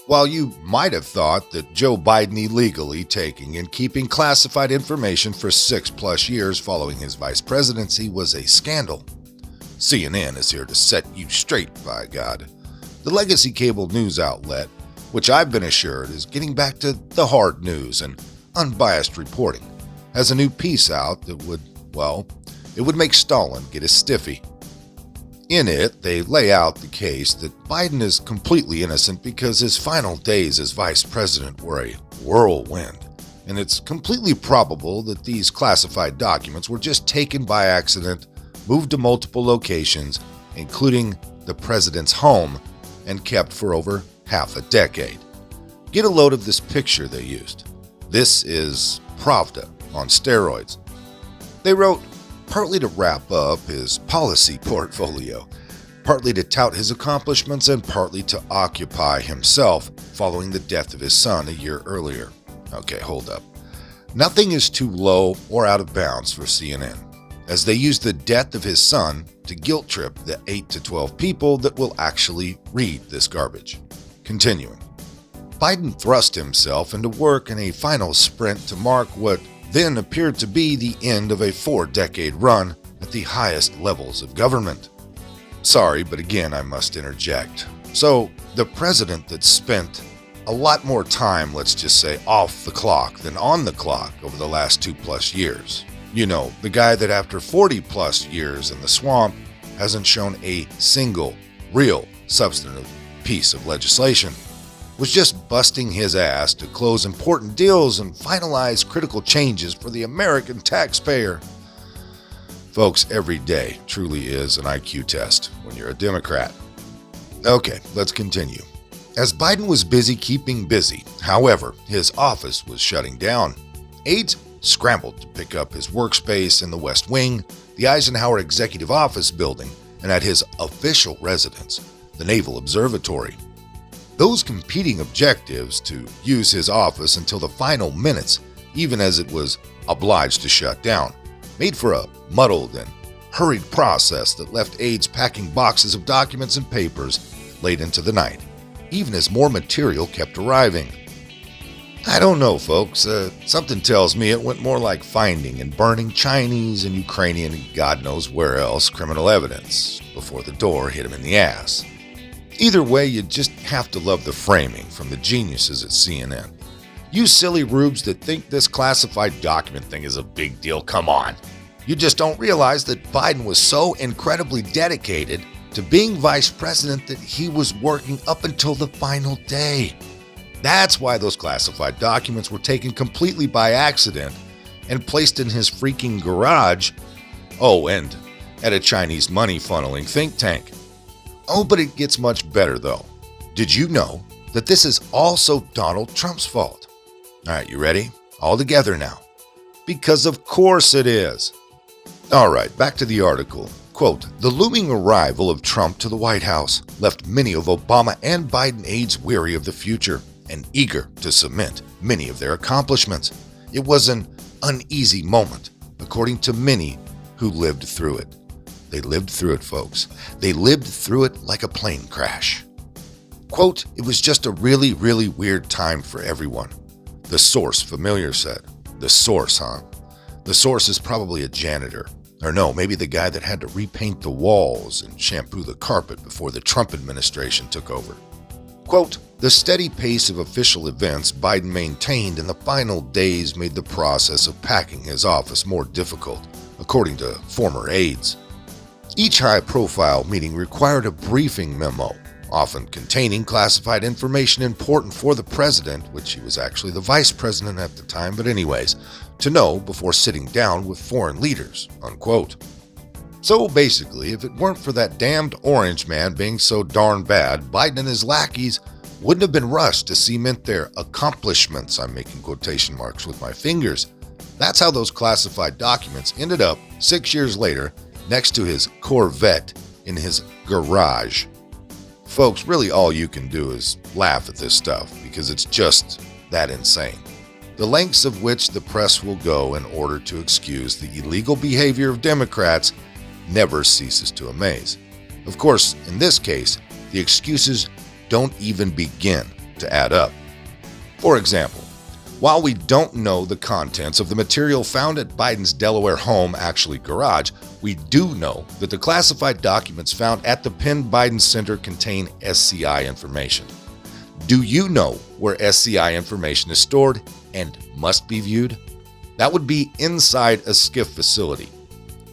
While you might have thought that Joe Biden illegally taking and keeping classified information for 6+ years following his vice presidency was a scandal, CNN is here to set you straight, by God. The legacy cable news outlet, which I've been assured is getting back to the hard news and unbiased reporting, has a new piece out that would make Stalin get a stiffy. In it, they lay out the case that Biden is completely innocent because his final days as vice president were a whirlwind, and it's completely probable that these classified documents were just taken by accident, moved to multiple locations, including the president's home, and kept for over half a decade. Get a load of this picture they used. This is Pravda on steroids. They wrote, partly to wrap up his policy portfolio, partly to tout his accomplishments, and partly to occupy himself following the death of his son a year earlier. Okay, hold up. Nothing is too low or out of bounds for CNN, as they use the death of his son to guilt trip the 8 to 12 people that will actually read this garbage. Continuing. Biden thrust himself into work in a final sprint to mark what then appeared to be the end of a 4-decade run at the highest levels of government. Sorry, but again, I must interject. So, the president that spent a lot more time, let's just say, off the clock than on the clock over the last 2+ years. You know, the guy that after 40+ years in the swamp hasn't shown a single, real, substantive piece of legislation, was just busting his ass to close important deals and finalize critical changes for the American taxpayer. Folks, every day truly is an IQ test when you're a Democrat. Okay, let's continue. As Biden was busy keeping busy, however, his office was shutting down. Aides scrambled to pick up his workspace in the West Wing, the Eisenhower Executive Office building, and at his official residence, the Naval Observatory. Those competing objectives to use his office until the final minutes, even as it was obliged to shut down, made for a muddled and hurried process that left aides packing boxes of documents and papers late into the night, even as more material kept arriving. I don't know, folks. Something tells me it went more like finding and burning Chinese and Ukrainian and God knows where else criminal evidence before the door hit him in the ass. Either way, you just have to love the framing from the geniuses at CNN. You silly rubes that think this classified document thing is a big deal, come on. You just don't realize that Biden was so incredibly dedicated to being vice president that he was working up until the final day. That's why those classified documents were taken completely by accident and placed in his freaking garage. Oh, and at a Chinese money funneling think tank. Oh, but it gets much better, though. Did you know that this is also Donald Trump's fault? All right, you ready? All together now. Because of course it is. All right, back to the article. Quote, the looming arrival of Trump to the White House left many of Obama and Biden aides weary of the future and eager to cement many of their accomplishments. It was an uneasy moment, according to many who lived through it. They lived through it, folks. They lived through it like a plane crash. Quote, it was just a really, really weird time for everyone. The source familiar said. The source, huh? The source is probably a janitor. Or no, maybe the guy that had to repaint the walls and shampoo the carpet before the Trump administration took over. Quote, the steady pace of official events Biden maintained in the final days made the process of packing his office more difficult, according to former aides. Each high-profile meeting required a briefing memo, often containing classified information important for the president, which he was actually the vice president at the time, but anyways, to know before sitting down with foreign leaders, unquote. So basically, if it weren't for that damned orange man being so darn bad, Biden and his lackeys wouldn't have been rushed to cement their accomplishments. I'm making quotation marks with my fingers. That's how those classified documents ended up 6 years later next to his Corvette in his garage. Folks, really all you can do is laugh at this stuff because it's just that insane. The lengths of which the press will go in order to excuse the illegal behavior of Democrats never ceases to amaze. Of course, in this case, the excuses don't even begin to add up. For example, while we don't know the contents of the material found at Biden's Delaware home, actually garage, we do know that the classified documents found at the Penn Biden Center contain SCI information. Do you know where SCI information is stored and must be viewed? That would be inside a SCIF facility.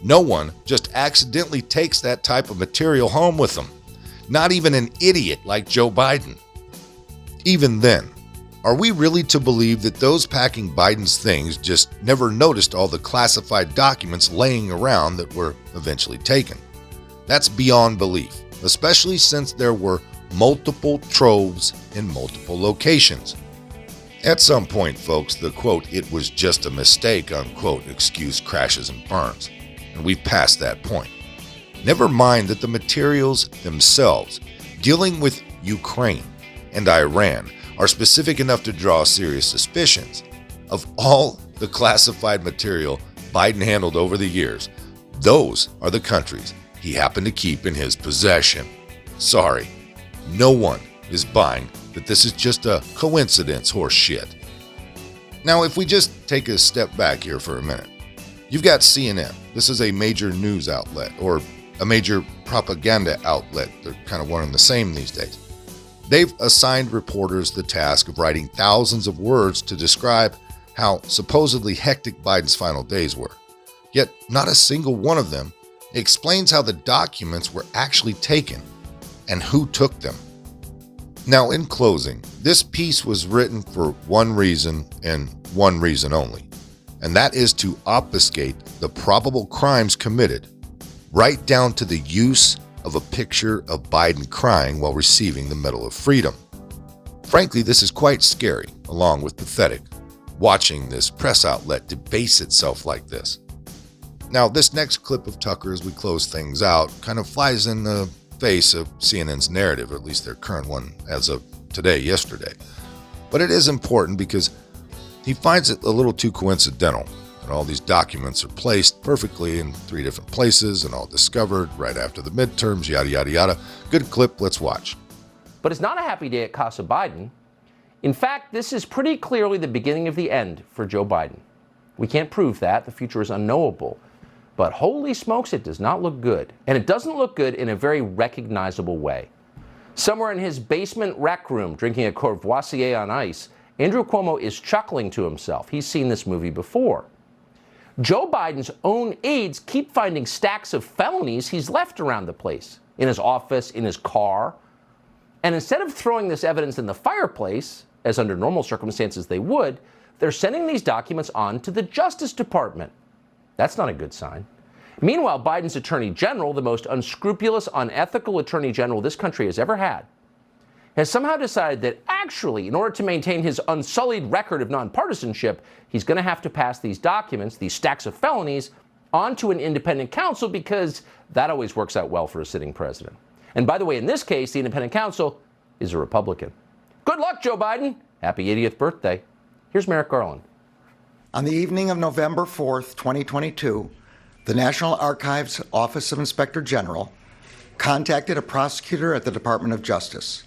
No one just accidentally takes that type of material home with them. Not even an idiot like Joe Biden. Even then, are we really to believe that those packing Biden's things just never noticed all the classified documents laying around that were eventually taken? That's beyond belief, especially since there were multiple troves in multiple locations. At some point, folks, the quote, "it was just a mistake," unquote, excuse crashes and burns, and we've passed that point. Never mind that the materials themselves, dealing with Ukraine and Iran, are specific enough to draw serious suspicions. Of all the classified material Biden handled over the years, those are the countries he happened to keep in his possession. Sorry, no one is buying that this is just a coincidence horse shit. Now, if we just take a step back here for a minute, you've got CNN. This is a major news outlet, or a major propaganda outlet. They're kind of one and the same these days. They've assigned reporters the task of writing thousands of words to describe how supposedly hectic Biden's final days were. Yet not a single one of them explains how the documents were actually taken and who took them. Now, in closing, this piece was written for one reason and one reason only, and that is to obfuscate the probable crimes committed, right down to the use of a picture of Biden crying while receiving the Medal of Freedom. Frankly, this is quite scary, along with pathetic, watching this press outlet debase itself like this. Now, this next clip of Tucker, as we close things out, kind of flies in the face of CNN's narrative, or at least their current one as of today, yesterday. But it is important because he finds it a little too coincidental. And all these documents are placed perfectly in 3 different places and all discovered right after the midterms, yada, yada, yada. Good clip, let's watch. But it's not a happy day at Casa Biden. In fact, this is pretty clearly the beginning of the end for Joe Biden. We can't prove that. The future is unknowable. But holy smokes, it does not look good. And it doesn't look good in a very recognizable way. Somewhere in his basement rec room, drinking a Courvoisier on ice, Andrew Cuomo is chuckling to himself. He's seen this movie before. Joe Biden's own aides keep finding stacks of felonies he's left around the place, in his office, in his car. And instead of throwing this evidence in the fireplace, as under normal circumstances they would, they're sending these documents on to the Justice Department. That's not a good sign. Meanwhile, Biden's Attorney General, the most unscrupulous, unethical Attorney General this country has ever had, has somehow decided that actually, in order to maintain his unsullied record of nonpartisanship, he's going to have to pass these documents, these stacks of felonies, onto an independent counsel because that always works out well for a sitting president. And by the way, in this case, the independent counsel is a Republican. Good luck, Joe Biden. Happy 80th birthday. Here's Merrick Garland. On the evening of November 4th, 2022, the National Archives Office of Inspector General contacted a prosecutor at the Department of Justice.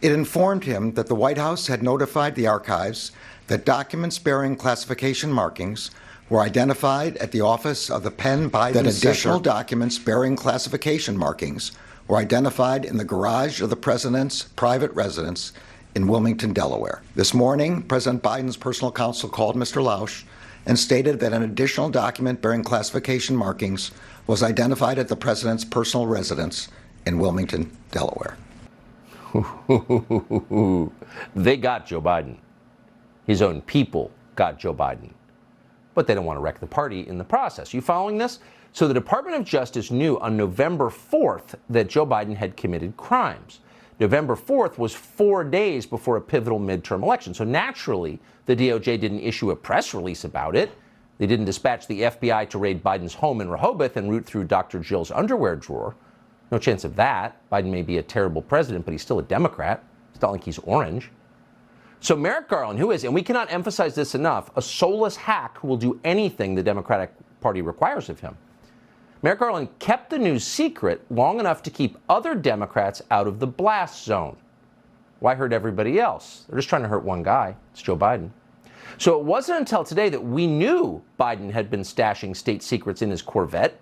It informed him that the White House had notified the archives that documents bearing classification markings were identified at the office of the Penn Biden Center. That additional documents bearing classification markings were identified in the garage of the president's private residence in Wilmington, Delaware. This morning, President Biden's personal counsel called Mr. Lausch and stated that an additional document bearing classification markings was identified at the president's personal residence in Wilmington, Delaware. They got Joe Biden. His own people got Joe Biden. But they don't want to wreck the party in the process. You following this? So the Department of Justice knew on November 4th that Joe Biden had committed crimes. November 4th was 4 days before a pivotal midterm election. So naturally, the DOJ didn't issue a press release about it. They didn't dispatch the FBI to raid Biden's home in Rehoboth and root through Dr. Jill's underwear drawer. No chance of that. Biden may be a terrible president, but he's still a Democrat. It's not like he's orange. So Merrick Garland, who is, and we cannot emphasize this enough, a soulless hack who will do anything the Democratic Party requires of him. Merrick Garland kept the news secret long enough to keep other Democrats out of the blast zone. Why hurt everybody else? They're just trying to hurt one guy. It's Joe Biden. So it wasn't until today that we knew Biden had been stashing state secrets in his Corvette.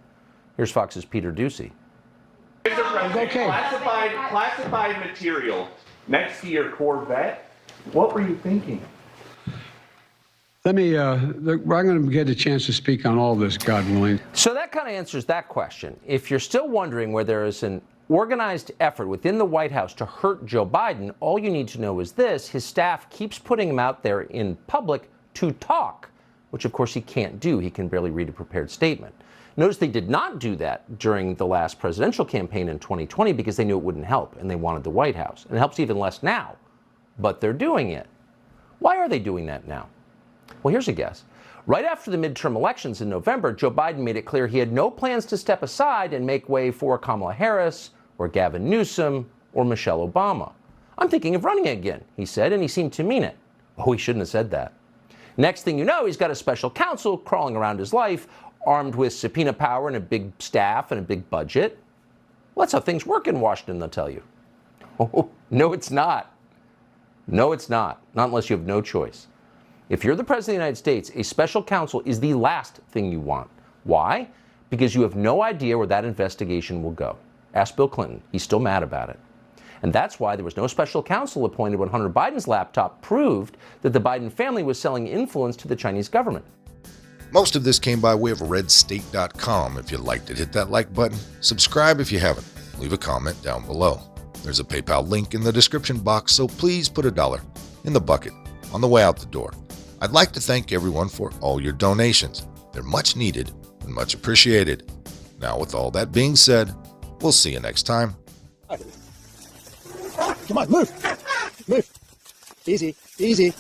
Here's Fox's Peter Ducey. Okay. Classified material next to your Corvette. What were you thinking? I'm going to get a chance to speak on all this, God willing. So that kind of answers that question. If you're still wondering where there is an organized effort within the White House to hurt Joe Biden, all you need to know is this: his staff keeps putting him out there in public to talk, which of course he can't do. He can barely read a prepared statement. Notice they did not do that during the last presidential campaign in 2020 because they knew it wouldn't help and they wanted the White House. And it helps even less now, but they're doing it. Why are they doing that now? Well, here's a guess. Right after the midterm elections in November, Joe Biden made it clear he had no plans to step aside and make way for Kamala Harris or Gavin Newsom or Michelle Obama. I'm thinking of running again, he said, and he seemed to mean it. Oh, he shouldn't have said that. Next thing you know, he's got a special counsel crawling around his life, armed with subpoena power and a big staff and a big budget. Well, that's how things work in Washington, they'll tell you. Oh, no, it's not. No, it's not. Not unless you have no choice. If you're the President of the United States, a special counsel is the last thing you want. Why? Because you have no idea where that investigation will go. Ask Bill Clinton. He's still mad about it. And that's why there was no special counsel appointed when Hunter Biden's laptop proved that the Biden family was selling influence to the Chinese government. Most of this came by way of redstate.com. If you liked it, hit that like button. Subscribe if you haven't. Leave a comment down below. There's a PayPal link in the description box, so please put $1 in the bucket on the way out the door. I'd like to thank everyone for all your donations. They're much needed and much appreciated. Now, with all that being said, we'll see you next time. Come on, move. Move. Easy, easy.